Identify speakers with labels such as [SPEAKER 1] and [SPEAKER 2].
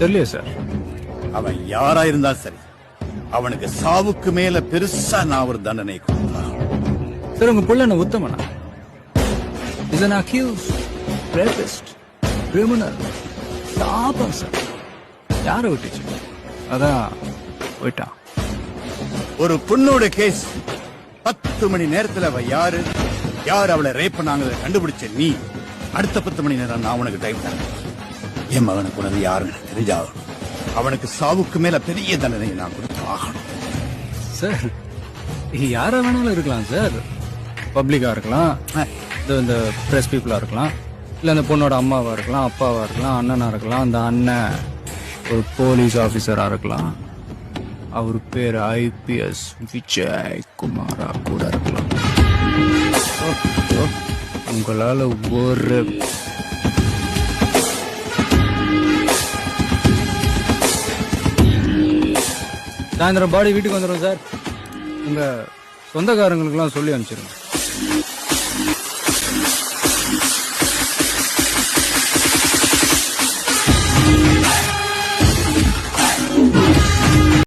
[SPEAKER 1] தெரியலையே சார்.
[SPEAKER 2] அவன் யாரா இருந்தா சரி, அவனுக்கு சாவுக்கு மேல பெருசா நான் ஒரு தண்டனை கொடுத்தான்.
[SPEAKER 1] சார் உங்க புள்ள என்ன உத்தமனா? Is an accused rapist criminal சாபம் சார். யாரை விட்டுச்சு? அதான் போயிட்டான்.
[SPEAKER 2] ஒரு பொண்ணோட கேஸ் 10 மணி நேரத்துல அவ யாரு அவளை ரேப் பண்ணாங்க கண்டுபிடிச்ச நீ, அடுத்த 10 மணி நேரம் நான் உனக்கு டைம் தரேன். என் மகனுக்கு உனது யாருன்னு தெரிஞ்சாகணும். அவனுக்கு சாவுக்கு மேல பெரிய தண்டனை நான் கொடுத்து ஆகணும்.
[SPEAKER 1] சார் யாரா வேணாலும் இருக்கலாம் சார். பப்ளிக்கா இருக்கலாம், இந்த பிரஸ் பீப்புளா இருக்கலாம், இல்ல அந்த பொண்ணோட அம்மாவா இருக்கலாம், அப்பாவா இருக்கலாம், அண்ணனா இருக்கலாம். அந்த அண்ணன் ஒரு போலீஸ் ஆபீசரா இருக்கலாம். அவர் பேர் IPS விஜய் குமாரா கூட இருக்கலாம். உங்களால ஒரு சாயந்தரம் பாடி வீட்டுக்கு வந்துடும் சார். உங்க சொந்தக்காரங்களுக்கெல்லாம் சொல்லி அனுப்பிச்சிருங்க.